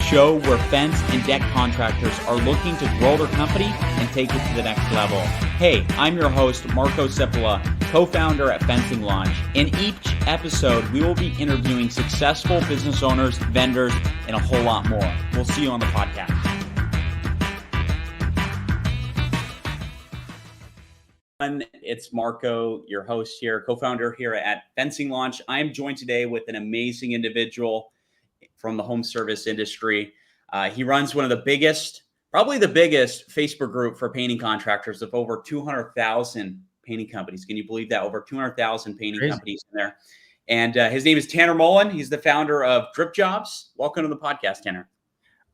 show where fence and deck contractors are looking to grow their company and take it to the next level. Hey, I'm your host, Marko Sipila, co-founder at FencingLaunch. In each episode, we will be interviewing successful business owners, vendors, and a whole lot more. We'll see you on the podcast. It's Marko, your host here, co-founder here at FencingLaunch. I am joined today with an amazing individual from the home service industry. He runs one of the biggest, probably the biggest Facebook group for painting contractors of over 200,000 painting companies. Can you believe that? Over 200,000 painting companies in there. And his name is Tanner Mullen. He's the founder of DripJobs. Welcome to the podcast, Tanner.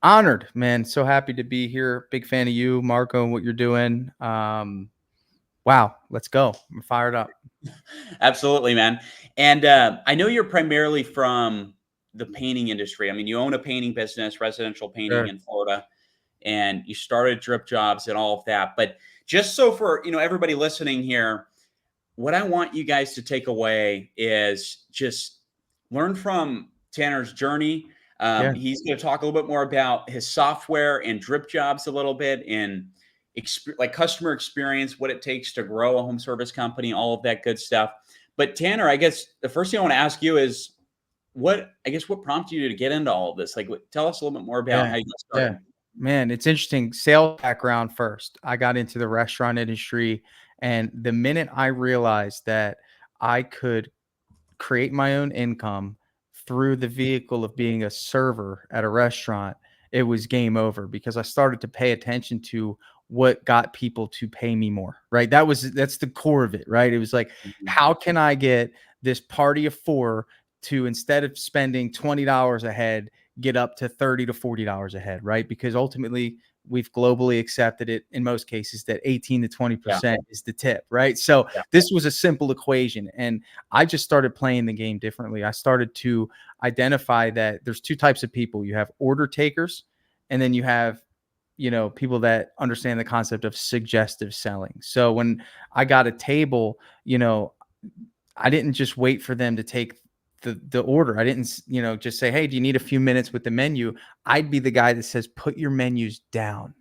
Honored, man. So happy to be here. Big fan of you, Marko, and what you're doing. Wow, let's go. I'm fired up. Absolutely, man. And I know you're primarily from the painting industry. I mean, you own a painting business, residential painting in Florida, and you started DripJobs and all of that. But just so for, everybody listening here, what I want you guys to take away is just learn from Tanner's journey. He's going to talk a little bit more about his software and DripJobs a little bit, and like customer experience, what it takes to grow a home service company, all of that good stuff. But Tanner, I guess the first thing I want to ask you is what prompted you to get into all of this? Like, tell us a little bit more about how you got started. Yeah. Man, it's interesting. Sales background first. I got into the restaurant industry, and the minute I realized that I could create my own income through the vehicle of being a server at a restaurant, it was game over, because I started to pay attention to what got people to pay me more, right? That's the core of it, right? It was like, how can I get this party of four to, instead of spending $20 a head, get up to $30 to $40 a head, right? Because ultimately we've globally accepted it in most cases that 18 to 20% is the tip, right? So this was a simple equation, and I just started playing the game differently. I started to identify that there's two types of people. You have order takers, and then you have people that understand the concept of suggestive selling. So when I got a table, I didn't just wait for them to take the order. I didn't, just say, hey, do you need a few minutes with the menu? I'd be the guy that says, put your menus down,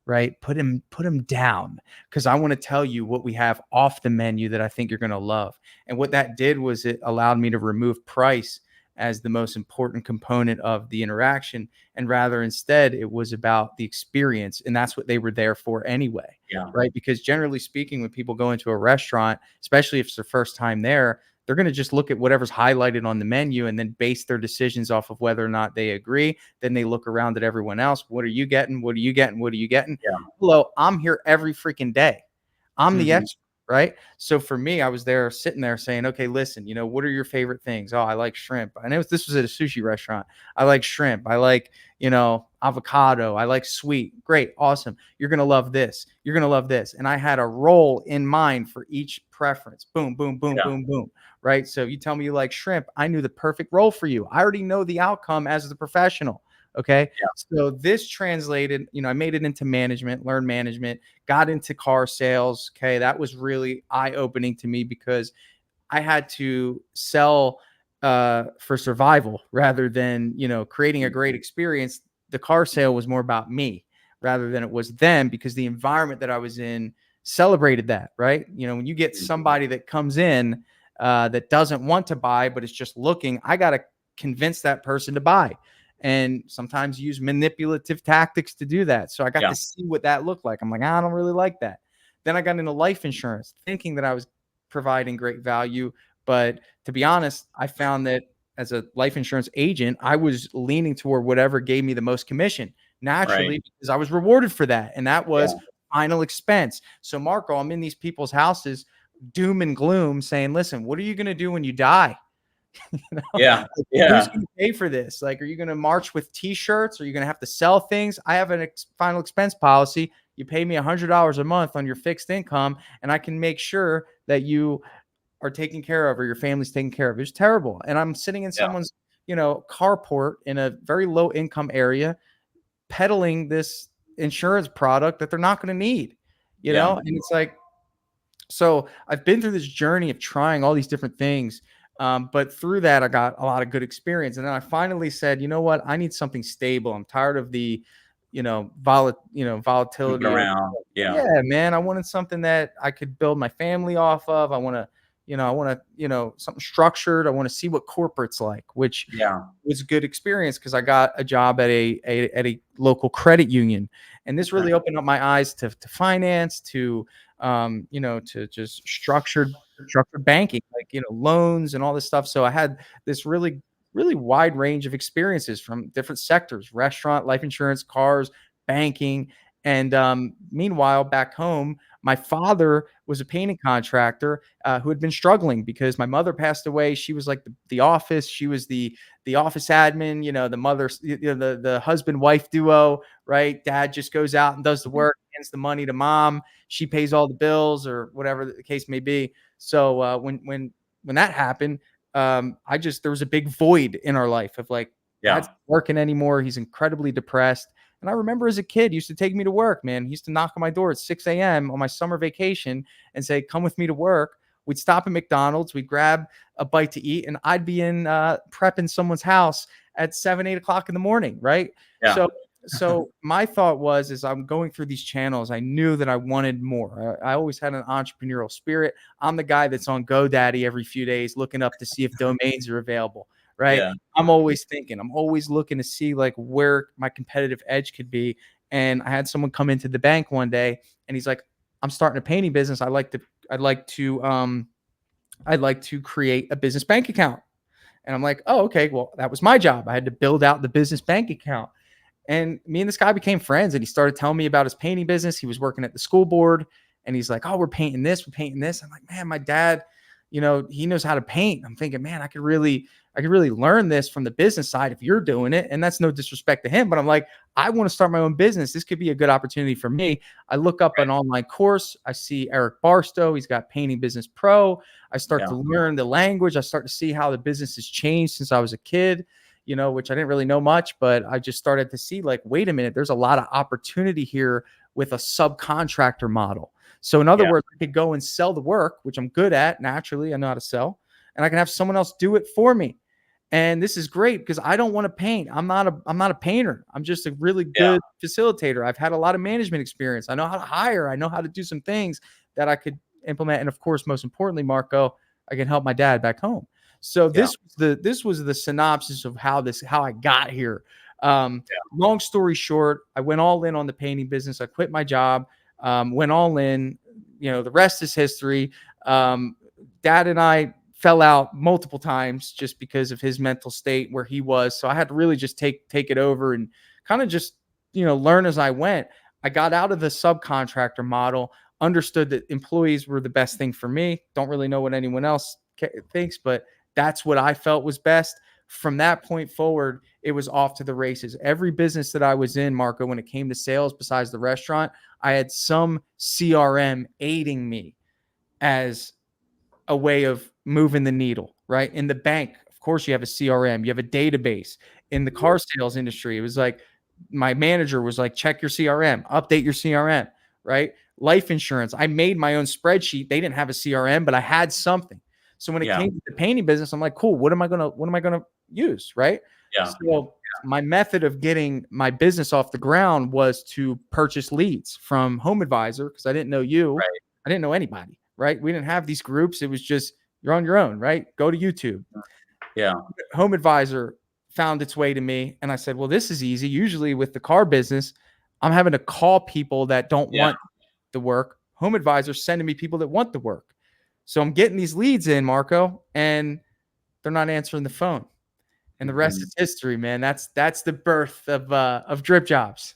right? Put them down, because I want to tell you what we have off the menu that I think you're going to love. And what that did was it allowed me to remove price as the most important component of the interaction, and rather instead it was about the experience, and that's what they were there for anyway. Right? Because generally speaking, when people go into a restaurant, especially if it's their first time there, they're going to just look at whatever's highlighted on the menu and then base their decisions off of whether or not they agree. Then they look around at everyone else. What are you getting? What are you getting? What are you getting? Hello, I'm here every freaking day. I'm the expert. Right. So for me, I was there sitting there saying, okay, listen, what are your favorite things? Oh, I like shrimp. I know this was at a sushi restaurant. I like shrimp. I like, avocado. I like sweet. Great. Awesome. You're going to love this. You're going to love this. And I had a role in mind for each preference. Boom, boom, boom, boom, boom. Right. So you tell me you like shrimp. I knew the perfect role for you. I already know the outcome as the professional. Okay. So this translated, I made it into management, learned management, got into car sales. Okay. That was really eye-opening to me, because I had to sell for survival rather than, creating a great experience. The car sale was more about me rather than it was them, because the environment that I was in celebrated that, right? When you get somebody that comes in that doesn't want to buy, but is just looking, I got to convince that person to buy. And sometimes use manipulative tactics to do that. So I got to see what that looked like. I'm like, I don't really like that. Then I got into life insurance, thinking that I was providing great value. But to be honest, I found that as a life insurance agent, I was leaning toward whatever gave me the most commission naturally, because I was rewarded for that. And that was final expense. So Marko, I'm in these people's houses, doom and gloom, saying, listen, what are you going to do when you die? Who's going to pay for this? Like, are you going to march with t-shirts? Are you going to have to sell things? I have an final expense policy. You pay me $100 a month on your fixed income, and I can make sure that you are taken care of, or your family's taken care of. It's terrible. And I'm sitting in someone's, carport in a very low income area, peddling this insurance product that they're not going to need, and it's like, so I've been through this journey of trying all these different things. But through that, I got a lot of good experience. And then I finally said, you know what? I need something stable. I'm tired of the, Jumping volatility of, around. Yeah. yeah, man, I wanted something that I could build my family off of. I want to, something structured. I want to see what corporate's like, which Yeah. was a good experience because I got a job at a local credit union. And this Okay. really opened up my eyes to finance, to just structured banking, like, loans and all this stuff. So I had this really, really wide range of experiences from different sectors: restaurant, life insurance, cars, banking. And meanwhile, back home, my father was a painting contractor who had been struggling because my mother passed away. She was like the office. She was the office admin, the mother, the husband wife duo, right? Dad just goes out and does the work, hands the money to mom. She pays all the bills or whatever the case may be. So when that happened, there was a big void in our life of like, Yeah. dad's not working anymore. He's incredibly depressed. And I remember as a kid, he used to take me to work, man. He used to knock on my door at 6 a.m. on my summer vacation and say, come with me to work. We'd stop at McDonald's. We'd grab a bite to eat, and I'd be in prep in someone's house at 7, 8 o'clock in the morning, right? Yeah. So my thought was, as I'm going through these channels, I knew that I wanted more. I always had an entrepreneurial spirit. I'm the guy that's on GoDaddy every few days looking up to see if domains are available, right? Yeah. I'm always thinking, I'm always looking to see like where my competitive edge could be. And I had someone come into the bank one day and he's like, I'm starting a painting business. I'd like to create a business bank account. And I'm like, oh, okay. Well, that was my job. I had to build out the business bank account. And me and this guy became friends, and he started telling me about his painting business. He was working at the school board, and he's like, oh, we're painting this, we're painting this. I'm like, man, my dad, he knows how to paint. I'm thinking, man, I could really learn this from the business side if you're doing it. And that's no disrespect to him, but I'm like, I want to start my own business. This could be a good opportunity for me. I look up an online course. I see Eric Barstow. He's got Painting Business Pro. I start to learn the language. I start to see how the business has changed since I was a kid, which I didn't really know much, but I just started to see like, wait a minute, there's a lot of opportunity here with a subcontractor model. So in other words, I could go and sell the work, which I'm good at naturally. I know how to sell, and I can have someone else do it for me. And this is great because I don't want to paint. I'm not a painter. I'm just a really good facilitator. I've had a lot of management experience. I know how to hire. I know how to do some things that I could implement. And of course, most importantly, Marko, I can help my dad back home. So this was the synopsis of how I got here. Long story short, I went all in on the painting business. I quit my job, went all in. The rest is history. Dad and I fell out multiple times just because of his mental state where he was. So I had to really just take it over and kind of just, learn as I went. I got out of the subcontractor model, understood that employees were the best thing for me. Don't really know what anyone else thinks, but that's what I felt was best. From that point forward, it was off to the races. Every business that I was in, Marko, when it came to sales, besides the restaurant, I had some CRM aiding me as a way of moving the needle, right? In the bank, of course, you have a CRM, you have a database. In the car sales industry, it was like my manager was like, check your CRM, update your CRM, right? Life insurance, I made my own spreadsheet. They didn't have a CRM, but I had something. So when it came to the painting business, I'm like, cool, what am I gonna use, right? So my method of getting my business off the ground was to purchase leads from Home Advisor because I didn't know you. Right. I didn't know anybody, right? We didn't have these groups. It was just, you're on your own, right? Go to YouTube. Yeah. Home Advisor found its way to me. And I said, well, this is easy. Usually with the car business, I'm having to call people that don't want the work. Home Advisor sending me people that want the work. So I'm getting these leads in, Marko, and they're not answering the phone. And the rest is history, man. That's the birth of DripJobs.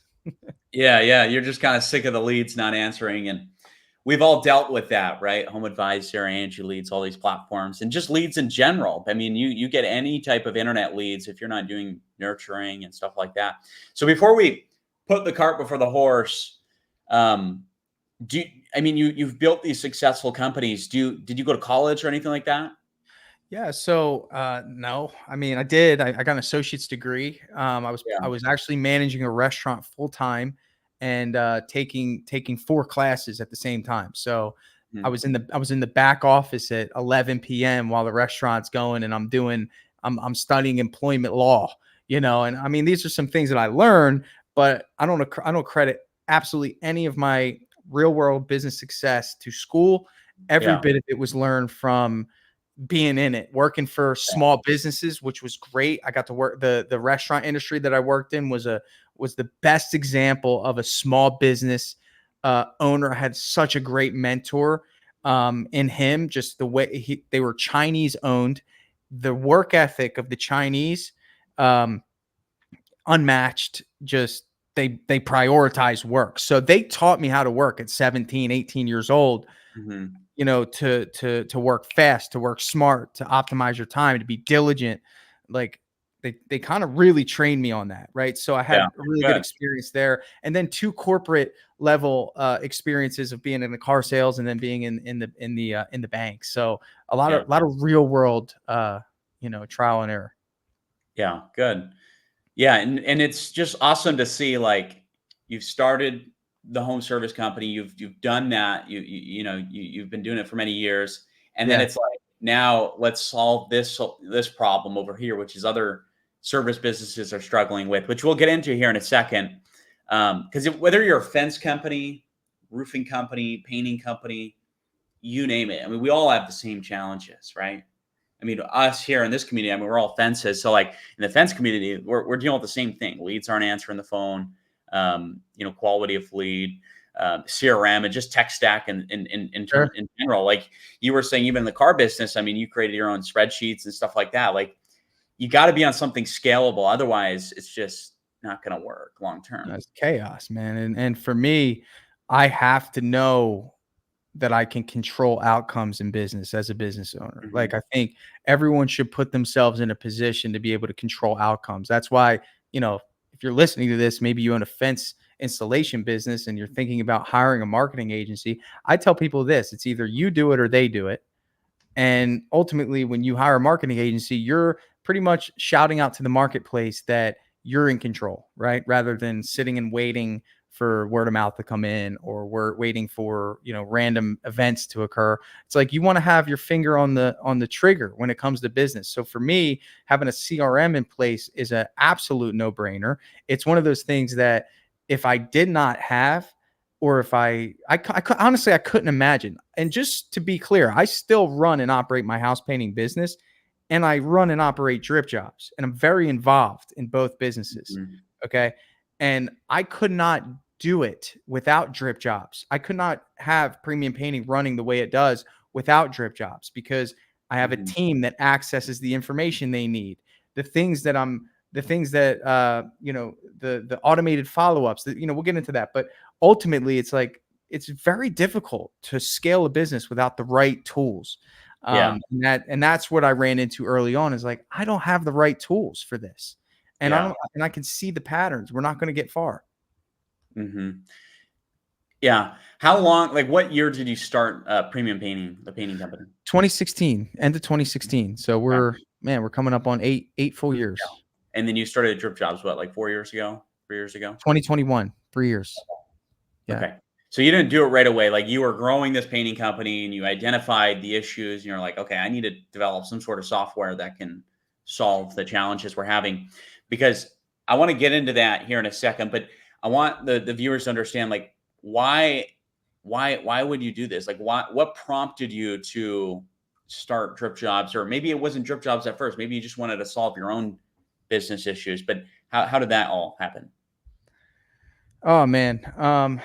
Yeah. You're just kind of sick of the leads not answering. And we've all dealt with that, right? Home Advisor, Angie Leads, all these platforms, and just leads in general. I mean, you get any type of internet leads if you're not doing nurturing and stuff like that. So before we put the cart before the horse, you've built these successful companies. Did you go to college or anything like that? Yeah. So, no, I mean, I did, I got an associate's degree. I was actually managing a restaurant full time and, taking 4 classes at the same time. So, I was in the back office at 11 p.m. while the restaurant's going, and I'm studying employment law, and I mean, these are some things that I learned, but I don't credit absolutely any of my real world business success to school. Every Yeah. bit of it was learned from being in it, working for small businesses, which was great. I got to work the restaurant industry that I worked in was the best example of a small business owner. Had such a great mentor in him, just the way they were Chinese owned, the work ethic of the Chinese, unmatched. Just they prioritize work. So they taught me how to work at 17, 18 years old, to work fast, to work smart, to optimize your time, to be diligent. Like they kind of really trained me on that. Right. So I had a really good experience there. And then 2 corporate level experiences of being in the car sales and then being in the bank. So a lot of real world, trial and error. Yeah. Good. Yeah. And it's just awesome to see, like, you've started the home service company. You've done that. You've been doing it for many years. And then it's like, now let's solve this problem over here, which is other service businesses are struggling with, which we'll get into here in a second. Because whether you're a fence company, roofing company, painting company, you name it. I mean, we all have the same challenges, right? I mean, us here in this community, I mean, we're all fences. So, like, in the fence community, we're dealing with the same thing. Leads aren't answering the phone. Quality of lead, CRM, and just tech stack in general. Like you were saying, even in the car business, I mean, you created your own spreadsheets and stuff like that. Like, you got to be on something scalable. Otherwise, it's just not going to work long term. That's chaos, man. And for me, I have to know that I can control outcomes in business as a business owner. Like, I think everyone should put themselves in a position to be able to control outcomes. That's why, if you're listening to this, maybe you own a fence installation business and you're thinking about hiring a marketing agency. I tell people this: it's either you do it or they do it. And ultimately, when you hire a marketing agency, you're pretty much shouting out to the marketplace that you're in control, right? Rather than sitting and waiting for word of mouth to come in, or we're waiting for, random events to occur. It's like you want to have your finger on the trigger when it comes to business. So for me, having a CRM in place is an absolute no-brainer. It's one of those things that if I did not have, or if honestly, I couldn't imagine. And just to be clear, I still run and operate my house painting business, and I run and operate DripJobs, and I'm very involved in both businesses. Okay. And I could not do it without DripJobs. I could not have premium painting running the way it does without DripJobs, because I have a team that accesses the information they need, the automated follow-ups that, we'll get into that. But ultimately, it's like, it's very difficult to scale a business without the right tools. And that's what I ran into early on, is like, I don't have the right tools for this. And I can see the patterns. We're not going to get far. Yeah. How long, like, what year did you start Premium Painting, the painting company? 2016, end of 2016. So we're coming up on eight full years. Yeah. And then you started DripJobs, what, like 4 years ago? 3 years ago? 2021, 3 years. Yeah. Okay. So you didn't do it right away. Like, you were growing this painting company and you identified the issues and you're like, okay, I need to develop some sort of software that can solve the challenges we're having. Because I want to get into that here in a second, but I want the viewers to understand, like, why would you do this? Like, what prompted you to start DripJobs? Or maybe it wasn't DripJobs at first. Maybe you just wanted to solve your own business issues. But how did that all happen? Oh man.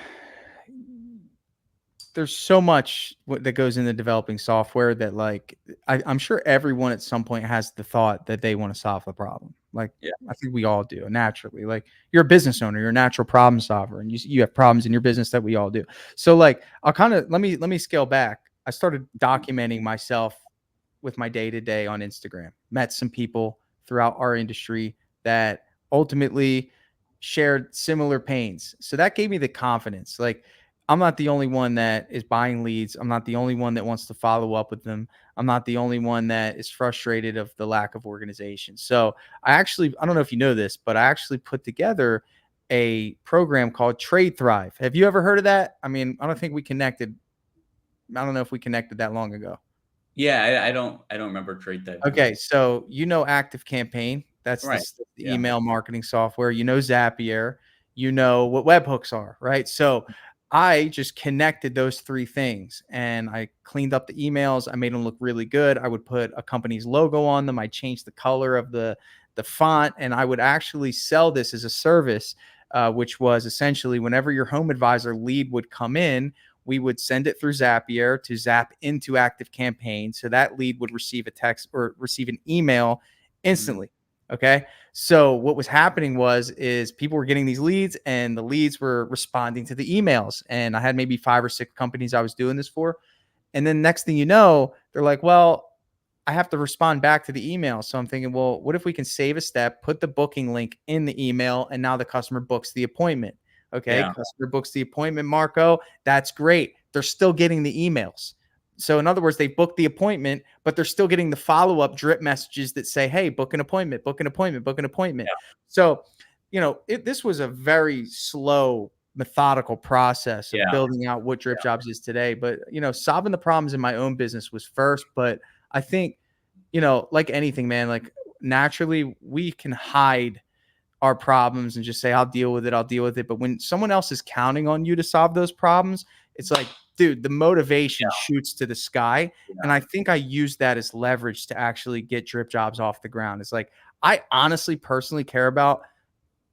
There's so much that goes into developing software that, like, I'm sure everyone at some point has the thought that they want to solve the problem. Like, I think we all do naturally. Like, you're a business owner, you're a natural problem solver, and you have problems in your business that we all do. So, like, I'll kind of let me scale back. I started documenting myself with my day-to-day on Instagram. Met some people throughout our industry that ultimately shared similar pains. So that gave me the confidence. Like, I'm not the only one that is buying leads. I'm not the only one that wants to follow up with them. I'm not the only one that is frustrated of the lack of organization. So I don't know if you know this, but I actually put together a program called Trade Thrive. Have you ever heard of that? I mean, I don't think we connected I don't know if we connected that long ago. Yeah, I don't remember Trade Type. Okay, so Active Campaign. That's Right. the email marketing software. Zapier. You know what webhooks are, right? So I just connected those three things and I cleaned up the emails. I made them look really good. I would put a company's logo on them. I changed the color of the font, and I would actually sell this as a service, which was essentially whenever your home advisor lead would come in, we would send it through Zapier to zap into Active Campaign. So that lead would receive a text or receive an email instantly. Okay. So what was happening is people were getting these leads and the leads were responding to the emails. And I had maybe 5 or 6 companies I was doing this for. And then next thing you know, they're like, well, I have to respond back to the email. So I'm thinking, well, what if we can save a step, put the booking link in the email, and now the customer books the appointment? Okay. Yeah. Customer books the appointment, Marko. That's great. They're still getting the emails. So in other words, they booked the appointment, but they're still getting the follow-up drip messages that say, hey, book an appointment, book an appointment, book an appointment. Yeah. So, this was a very slow, methodical process of building out what DripJobs is today. But, solving the problems in my own business was first. But I think, like anything, man, like naturally we can hide our problems and just say, I'll deal with it. But when someone else is counting on you to solve those problems, it's like, dude, the motivation shoots to the sky. Yeah. And I think I use that as leverage to actually get DripJobs off the ground. It's like, I honestly personally care about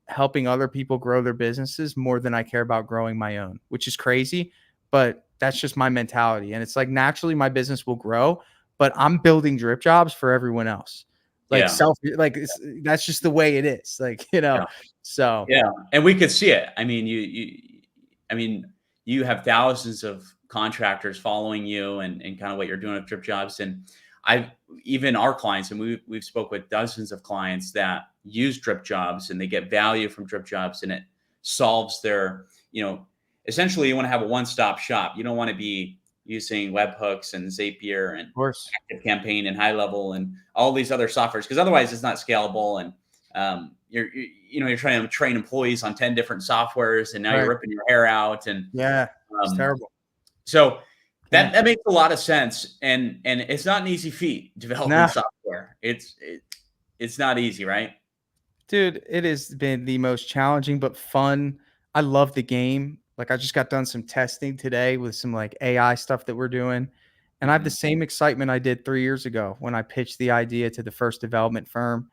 helping other people grow their businesses more than I care about growing my own, which is crazy, but that's just my mentality. And it's like, naturally my business will grow, but I'm building DripJobs for everyone else. That's just the way it is. So. Yeah. And we could see it. I mean, you have thousands of contractors following you and kind of what you're doing at DripJobs. And even our clients, and we've spoke with dozens of clients that use DripJobs and they get value from DripJobs, and it solves their, essentially you want to have a one-stop shop. You don't want to be using webhooks and Zapier and Active Campaign and High Level and all these other softwares, because otherwise it's not scalable. And you're trying to train employees on 10 different softwares, and now you're ripping your hair out. And it's terrible. So that makes a lot of sense. And it's not an easy feat developing software. It's not easy, right? Dude, it has been the most challenging but fun. I love the game. Like, I just got done some testing today with some like AI stuff that we're doing. And I have the same excitement I did 3 years ago when I pitched the idea to the first development firm.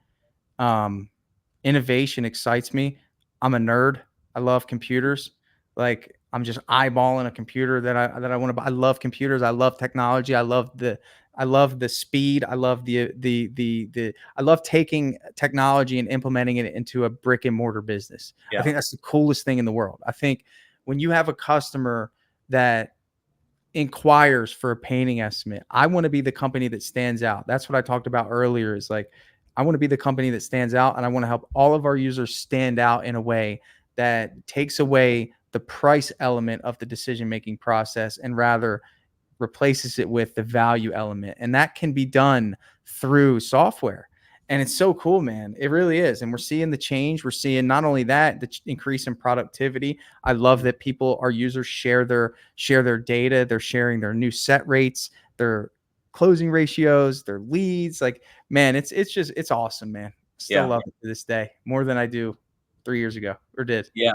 Innovation excites me. I'm a nerd. I love computers. Like, I'm just eyeballing a computer that I want to buy. I love computers. I love technology. I love the speed. I love I love taking technology and implementing it into a brick and mortar business. I think that's the coolest thing in the world. I think when you have a customer that inquires for a painting estimate, I want to be the company that stands out. That's what I talked about earlier, is like, I want to be the company that stands out, and I want to help all of our users stand out in a way that takes away the price element of the decision-making process and rather replaces it with the value element. And that can be done through software. And it's so cool, man. It really is. And we're seeing the change. We're seeing not only that, the increase in productivity. I love that our users share their data. They're sharing their new set rates, their closing ratios, their leads. Like, man, it's awesome, man. Still love it to this day more than I do 3 years ago, or did. Yeah,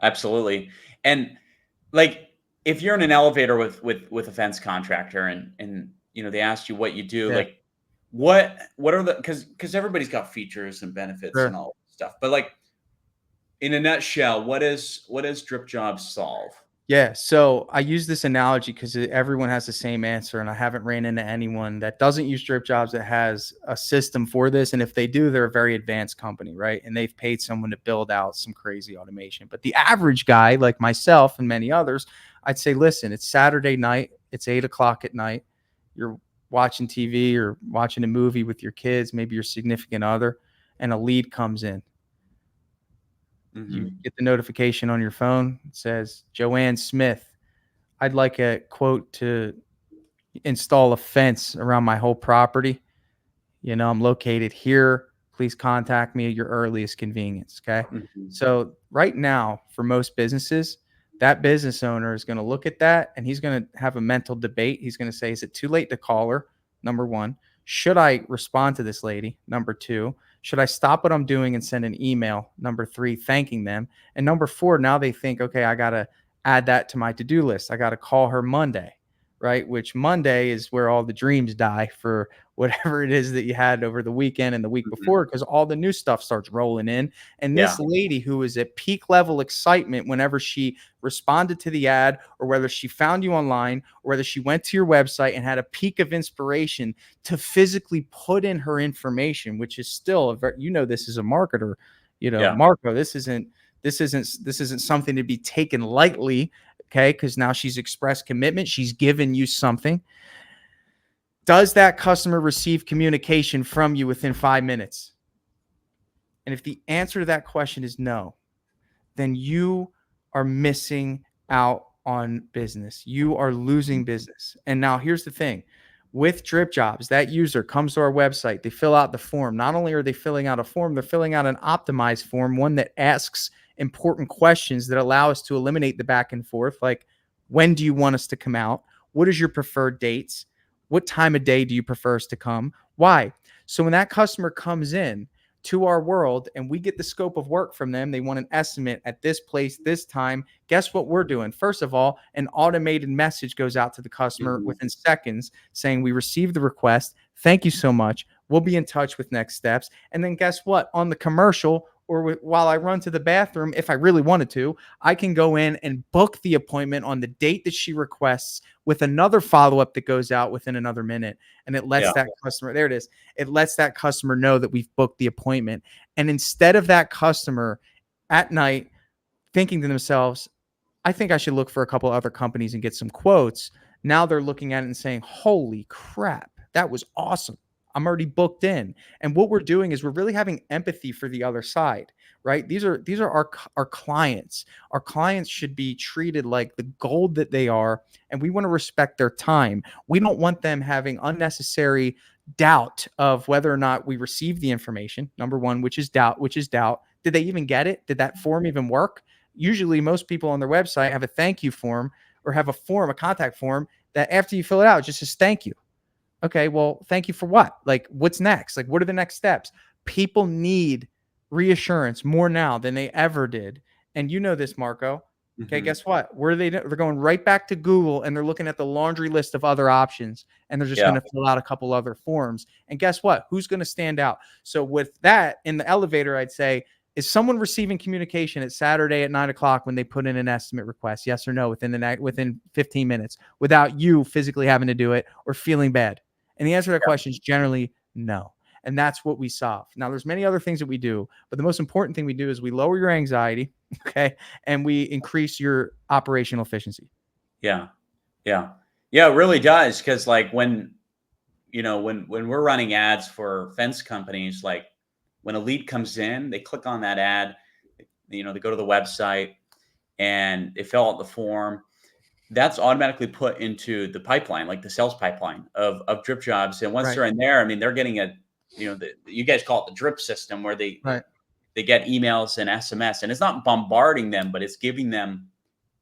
absolutely. And like, if you're in an elevator with a fence contractor and they ask you what you do, like, what are the, because everybody's got features and benefits and all stuff, but like, in a nutshell, what does DripJobs solve? Yeah. So I use this analogy because everyone has the same answer, and I haven't ran into anyone that doesn't use DripJobs that has a system for this. And if they do, they're a very advanced company, right? And they've paid someone to build out some crazy automation. But the average guy like myself and many others, I'd say, listen, it's Saturday night. It's 8 o'clock at night. You're watching TV or watching a movie with your kids, maybe your significant other, and a lead comes in. You get the notification on your phone. It says, Joanne Smith, I'd like a quote to install a fence around my whole property. I'm located here. Please contact me at your earliest convenience. Okay. So right now, for most businesses, that business owner is going to look at that and he's going to have a mental debate. He's going to say, is it too late to call her? Number one. Should I respond to this lady? Number two. Should I stop what I'm doing and send an email? Number three, thanking them. And number four, now they think, okay, I got to add that to my to-do list. I got to call her Monday, right? Which Monday is where all the dreams die for whatever it is that you had over the weekend and the week before, because all the new stuff starts rolling in. And this lady who is at peak level excitement whenever she responded to the ad, or whether she found you online, or whether she went to your website and had a peak of inspiration to physically put in her information, which is still this is a marketer, Marko, this isn't something to be taken lightly. Okay. Because now she's expressed commitment. She's given you something. Does that customer receive communication from you within 5 minutes? And if the answer to that question is no, then you are missing out on business. You are losing business. And now here's the thing. With DripJobs, that user comes to our website. They fill out the form. Not only are they filling out a form, they're filling out an optimized form, one that asks important questions that allow us to eliminate the back and forth. Like, when do you want us to come out? What is your preferred dates? What time of day do you prefer us to come? Why? So when that customer comes in to our world and we get the scope of work from them, they want an estimate at this place, this time. Guess what we're doing? First of all, an automated message goes out to the customer within seconds saying, we received the request. Thank you so much. We'll be in touch with next steps. And then guess what? On the commercial, or while I run to the bathroom, if I really wanted to, I can go in and book the appointment on the date that she requests with another follow-up that goes out within another minute. And it lets that customer, there it is. It lets that customer know that we've booked the appointment. And instead of that customer at night thinking to themselves, I think I should look for a couple other companies and get some quotes, now they're looking at it and saying, holy crap, that was awesome. I'm already booked in. And what we're doing is we're really having empathy for the other side, right? These are our clients. Our clients should be treated like the gold that they are, and we want to respect their time. We don't want them having unnecessary doubt of whether or not we received the information. Number one, which is doubt. Did they even get it? Did that form even work? Usually most people on their website have a thank you form, or have a contact form that after you fill it out, it just says thank you. Okay, well, thank you for what? Like, what's next? Like, what are the next steps? People need reassurance more now than they ever did. And you know this, Marko. Okay, guess what? Where are they? They're going right back to Google, and they're looking at the laundry list of other options, and they're just going to fill out a couple other forms. And guess what? Who's going to stand out? So with that in the elevator, I'd say, is someone receiving communication at Saturday at 9:00 when they put in an estimate request? Yes or no, within 15 minutes, without you physically having to do it or feeling bad? And the answer to that question is generally no. And that's what we solve. Now, there's many other things that we do, but the most important thing we do is we lower your anxiety, okay, and we increase your operational efficiency. Yeah, it really does. Because like when we're running ads for fence companies, like when a lead comes in, they click on that ad, they go to the website and they fill out the form. That's automatically put into the pipeline, like the sales pipeline of DripJobs. And once they're in there, I mean, they're getting you guys call it the drip system, where they get emails and SMS, and it's not bombarding them, but it's giving them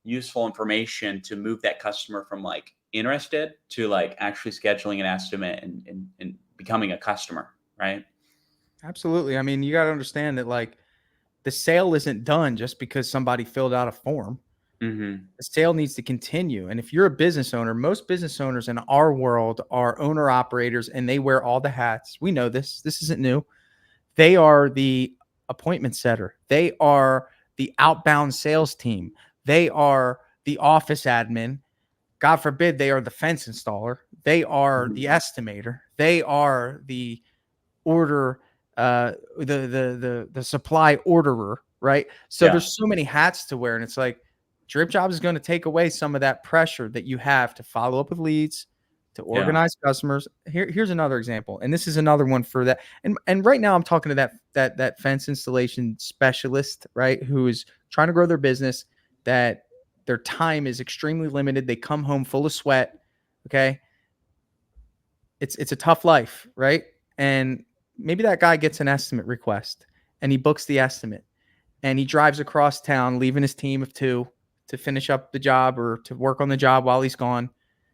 useful information to move that customer from like interested to like actually scheduling an estimate and becoming a customer. Right. Absolutely. I mean, you got to understand that like the sale isn't done just because somebody filled out a form. The sale needs to continue. And if you're a business owner, most business owners in our world are owner operators, and they wear all the hats. We know this. This isn't new. They are the appointment setter. They are the outbound sales team. They are the office admin. God forbid they are the fence installer. They are the estimator. They are the order, the supply orderer, right? So there's so many hats to wear, and it's like, DripJobs is going to take away some of that pressure that you have to follow up with leads, to organize customers. Here's another example, and this is another one for that. And right now I'm talking to that fence installation specialist, right, who is trying to grow their business, that their time is extremely limited. They come home full of sweat. Okay, it's a tough life, right? And maybe that guy gets an estimate request, and he books the estimate, and he drives across town, leaving his team of 2 to finish up the job or to work on the job while he's gone.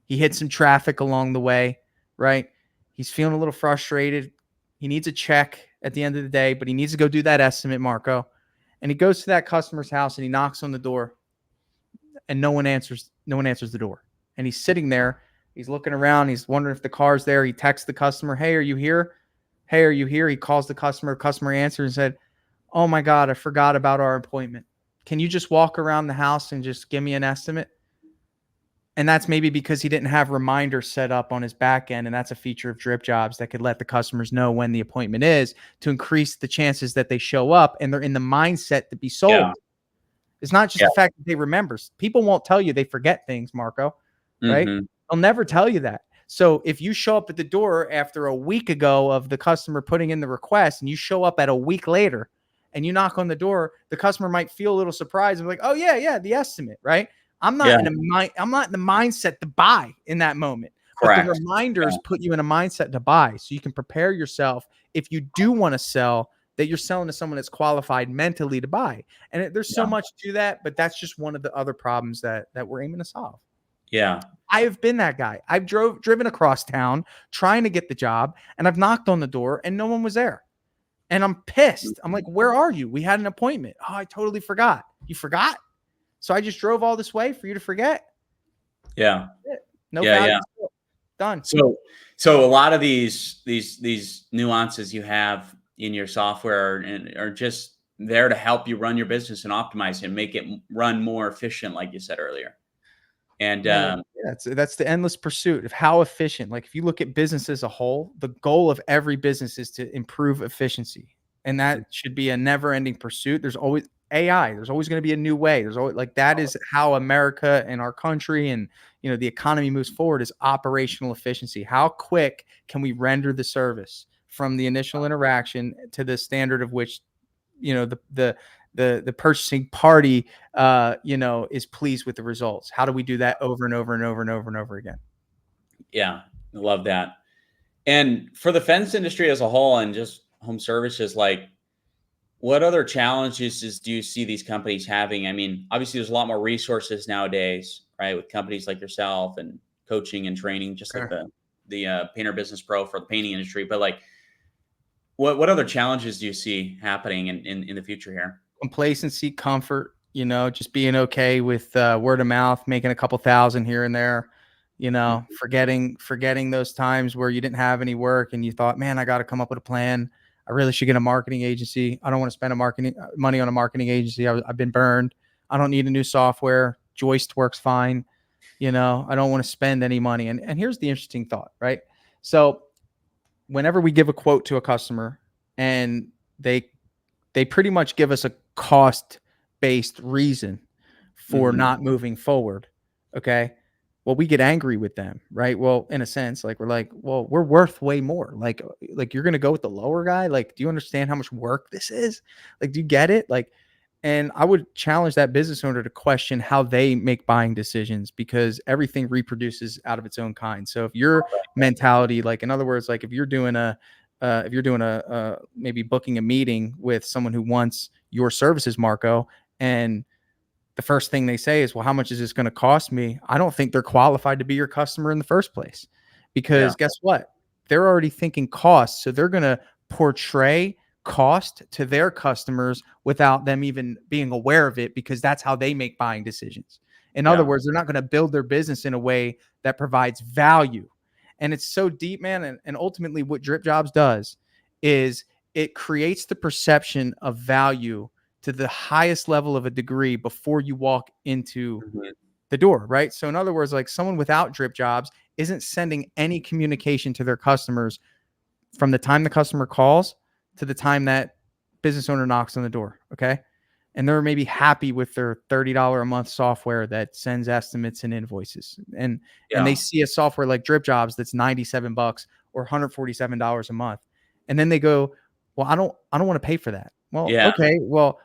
He hit some traffic along the way, right? He's feeling a little frustrated. He needs a check at the end of the day, but he needs to go do that estimate, Marko. And he goes to that customer's house and he knocks on the door and no one answers the door. And he's sitting there. He's looking around. He's wondering if the car's there. He texts the customer, "Hey, are you here? Hey, are you here?" He calls the customer. Customer answers and said, "Oh my God, I forgot about our appointment. Can you just walk around the house and just give me an estimate?" And that's maybe because he didn't have reminders set up on his back end. And that's a feature of DripJobs that could let the customers know when the appointment is to increase the chances that they show up and they're in the mindset to be sold. Yeah. It's not just the fact that they remember. People won't tell you they forget things, Marko, right? They'll never tell you that. So if you show up at the door after a week ago of the customer putting in the request and you show up at a week later and you knock on the door, the customer might feel a little surprised and be like, "Oh yeah, the estimate," right? I'm not in the mindset to buy in that moment. Correct. But the reminders put you in a mindset to buy so you can prepare yourself if you do want to sell, that you're selling to someone that's qualified mentally to buy. And there's so much to that, but that's just one of the other problems that we're aiming to solve. Yeah. I have been that guy. I've driven across town trying to get the job and I've knocked on the door and no one was there. And I'm pissed. I'm like, "Where are you? We had an appointment." "Oh, I totally forgot." "You forgot? So I just drove all this way for you to forget?" Yeah. No value. Done. So a lot of these nuances you have in your software are just there to help you run your business and optimize it and make it run more efficient, like you said earlier. And that's the endless pursuit of how efficient. Like if you look at business as a whole, the goal of every business is to improve efficiency. And that should be a never-ending pursuit. There's always AI. There's always going to be a new way. There's always that is how America and our country and the economy moves forward, is operational efficiency. How quick can we render the service from the initial interaction to the standard of which the purchasing party is pleased with the results? How do we do that over and over and over and over and over again? Yeah, I love that. And for the fence industry as a whole and just home services, like, what other challenges do you see these companies having? I mean, obviously there's a lot more resources nowadays, right? With companies like yourself and coaching and training, just like the Painter Business Pro for the painting industry. But like, what other challenges do you see happening in the future here? Complacency, comfort, just being okay with word of mouth, making a couple thousand here and there, forgetting those times where you didn't have any work and you thought, "Man, I got to come up with a plan. I really should get a marketing agency. I don't want to spend money on a marketing agency. I've been burned. I don't need a new software. Joist works fine. I don't want to spend any money." And here's the interesting thought, right? So whenever we give a quote to a customer and they pretty much give us a cost-based reason for not moving forward, okay? Well, we get angry with them, right? Well, in a sense, like we're like, "Well, we're worth way more. Like you're going to go with the lower guy? Like, do you understand how much work this is? Like, do you get it?" Like, and I would challenge that business owner to question how they make buying decisions, because everything reproduces out of its own kind. So if your mentality, like in other words, like if you're doing maybe booking a meeting with someone who wants your services, Marko, and the first thing they say is, "Well, how much is this going to cost me?" I don't think they're qualified to be your customer in the first place, because guess what? They're already thinking cost. So they're going to portray cost to their customers without them even being aware of it, because that's how they make buying decisions. In other words, they're not going to build their business in a way that provides value. And it's so deep, man. And ultimately what DripJobs does is it creates the perception of value to the highest level of a degree before you walk into the door, right? So in other words, like someone without DripJobs isn't sending any communication to their customers from the time the customer calls to the time that business owner knocks on the door, okay? And they're maybe happy with their $30 a month software that sends estimates and invoices. And they see a software like DripJobs that's $97 or $147 a month. And then they go, "Well, I don't want to pay for that." Well, okay, well,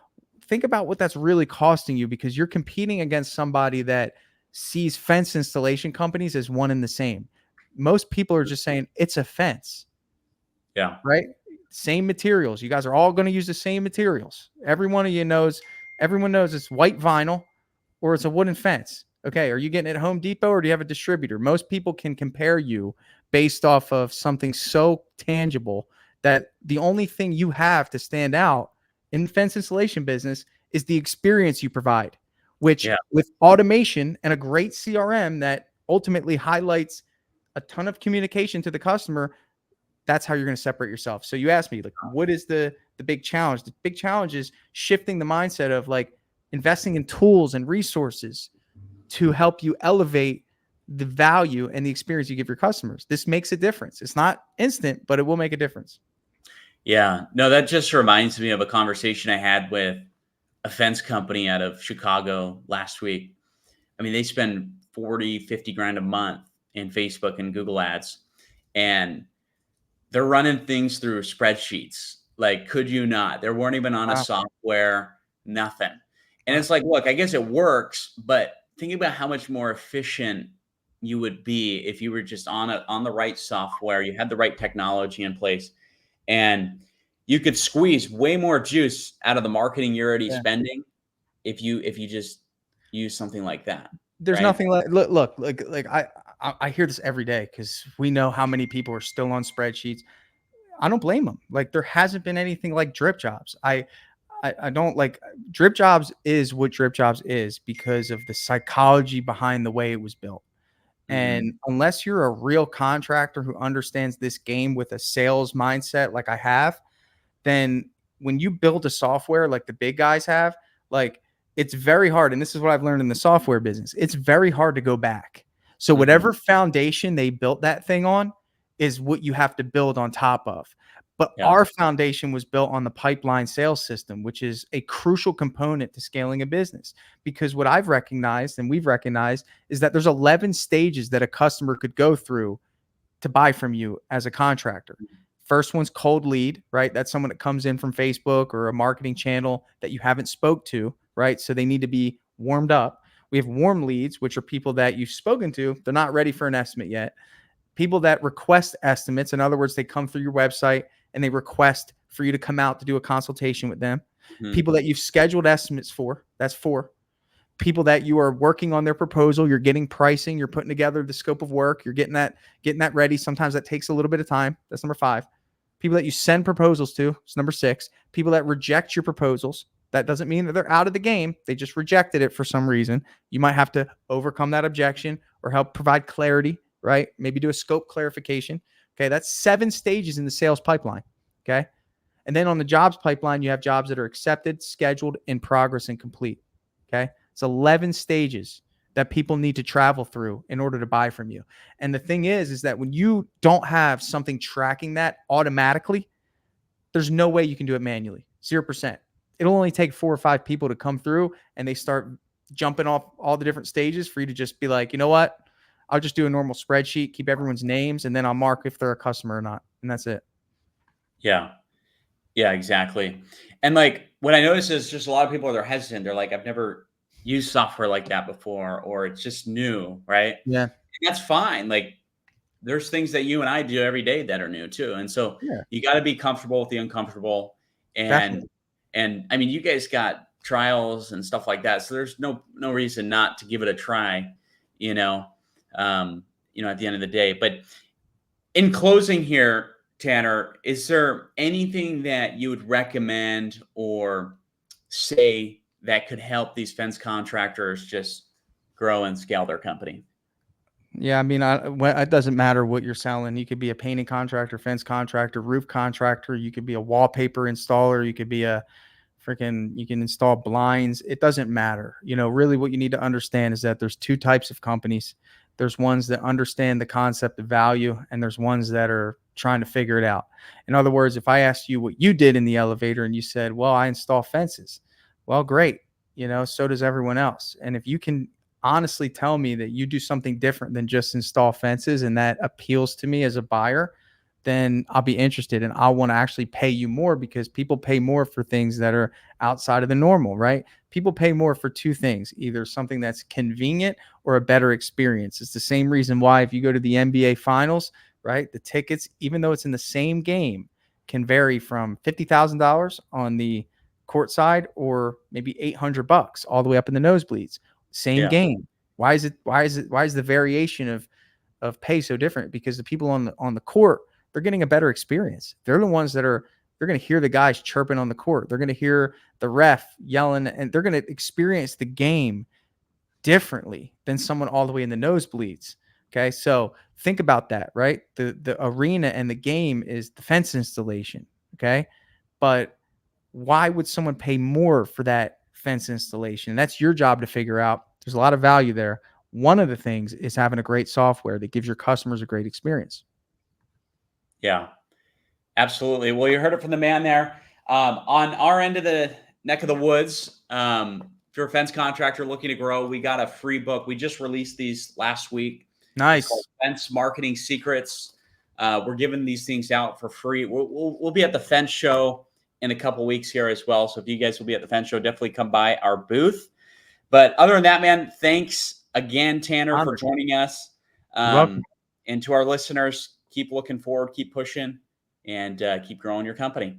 think about what that's really costing you, because you're competing against somebody that sees fence installation companies as one and the same. Most people are just saying it's a fence. Yeah. Right? Same materials. You guys are all going to use the same materials. Everyone knows it's white vinyl or it's a wooden fence. Okay, are you getting it at Home Depot or do you have a distributor? Most people can compare you based off of something so tangible that the only thing you have to stand out in the fence installation business is the experience you provide, which Yeah. with automation and a great CRM that ultimately highlights a ton of communication to the customer, that's how you're going to separate yourself. So you asked me, like, what is the big challenge? The big challenge is shifting the mindset of like investing in tools and resources to help you elevate the value and the experience you give your customers. This makes a difference. It's not instant, but it will make a difference. Yeah. No, that just reminds me of a conversation I had with a fence company out of Chicago last week. I mean, they spend 40, 50 grand a month in Facebook and Google ads, and they're running things through spreadsheets. Like, could you not? They weren't even on a Wow. software, nothing. And Wow. it's like, look, I guess it works, but think about how much more efficient you would be if you were just on the right software, you had the right technology in place, and you could squeeze way more juice out of the marketing you're already Yeah. spending if you just use something like that, There's right? nothing like look like I hear this every day because we know how many people are still on spreadsheets. I don't blame them. Like there hasn't been anything like drip jobs. I don't like drip jobs is what drip jobs is because of the psychology behind the way it was built. Mhm. And unless you're a real contractor who understands this game with a sales mindset like I have, then when you build a software like the big guys have, like it's very hard. And this is what I've learned in the software business. It's very hard to go back. So Mhm. whatever foundation they built that thing on is what you have to build on top of. But Yeah. our foundation was built on the pipeline sales system, which is a crucial component to scaling a business. Because what I've recognized and we've recognized is that there's 11 stages that a customer could go through to buy from you as a contractor. First one's cold lead, right? That's someone that comes in from Facebook or a marketing channel that you haven't spoke to, right? So they need to be warmed up. We have warm leads, which are people that you've spoken to. They're not ready for an estimate yet. People that request estimates, in other words, they come through your website and they request for you to come out to do a consultation with them. Mhm. People that you've scheduled estimates for, that's 4. People that you are working on their proposal, you're getting pricing, you're putting together the scope of work, you're getting that ready. Sometimes that takes a little bit of time. That's number 5. People that you send proposals to, it's number 6. People that reject your proposals. That doesn't mean that they're out of the game. They just rejected it for some reason. You might have to overcome that objection or help provide clarity, right? Maybe do a scope clarification. Okay, that's 7 stages in the sales pipeline. Okay. And then on the jobs pipeline, you have jobs that are accepted, scheduled, in progress, and complete. Okay. It's 11 stages that people need to travel through in order to buy from you. And the thing is that when you don't have something tracking that automatically, there's no way you can do it manually. 0%. It'll only take 4 or 5 people to come through and they start jumping off all the different stages for you to just be like, you know what? I'll just do a normal spreadsheet, keep everyone's names, and then I'll mark if they're a customer or not. And that's it. Yeah. Yeah, exactly. And, like, what I notice is just a lot of people, they're hesitant. They're like, "I've never used software like that before," or "It's just new," right? Yeah. And that's fine. Like, there's things that you and I do every day that are new too, and so Yeah. you gotta be comfortable with the uncomfortable, and Definitely. I mean, you guys got trials and stuff like that, so there's no reason not to give it a try, you know, at the end of the day. But in closing here, Tanner, is there anything that you would recommend or say that could help these fence contractors just grow and scale their company? Yeah, I mean, it doesn't matter what you're selling. You could be a painting contractor, fence contractor, roof contractor. You could be a wallpaper installer. You could be a freaking. You can install blinds. It doesn't matter. Really, what you need to understand is that there's 2 types of companies. There's ones that understand the concept of value, and there's ones that are trying to figure it out. In other words, if I asked you what you did in the elevator and you said, "Well, I install fences," well, great. So does everyone else. And if you can honestly tell me that you do something different than just install fences and that appeals to me as a buyer, then I'll be interested and I'll want to actually pay you more because people pay more for things that are outside of the normal, right? People pay more for 2 things, either something that's convenient or a better experience. It's the same reason why if you go to the NBA finals, right, the tickets, even though it's in the same game, can vary from $50,000 on the court side or maybe $800 all the way up in the nosebleeds. Same game. Why is the variation of pay so different? Because the people on the court, they're getting a better experience. They're the ones they're going to hear the guys chirping on the court. They're going to hear the ref yelling, and they're going to experience the game differently than someone all the way in the nosebleeds. Okay. So think about that, right? The arena and the game is the fence installation. Okay. But why would someone pay more for that fence installation? And that's your job to figure out. There's a lot of value there. One of the things is having a great software that gives your customers a great experience. Yeah, absolutely. Well, you heard it from the man there. On our end of the neck of the woods, if you're a fence contractor looking to grow, we got a free book. We just released these last week. Nice. It's called Fence Marketing Secrets. We're giving these things out for free. We'll be at the Fence Show in a couple weeks here as well. So if you guys will be at the Fence Show, definitely come by our booth. But other than that, man, thanks again, Tanner, for joining us. And to our listeners, keep looking forward, keep pushing, and keep growing your company.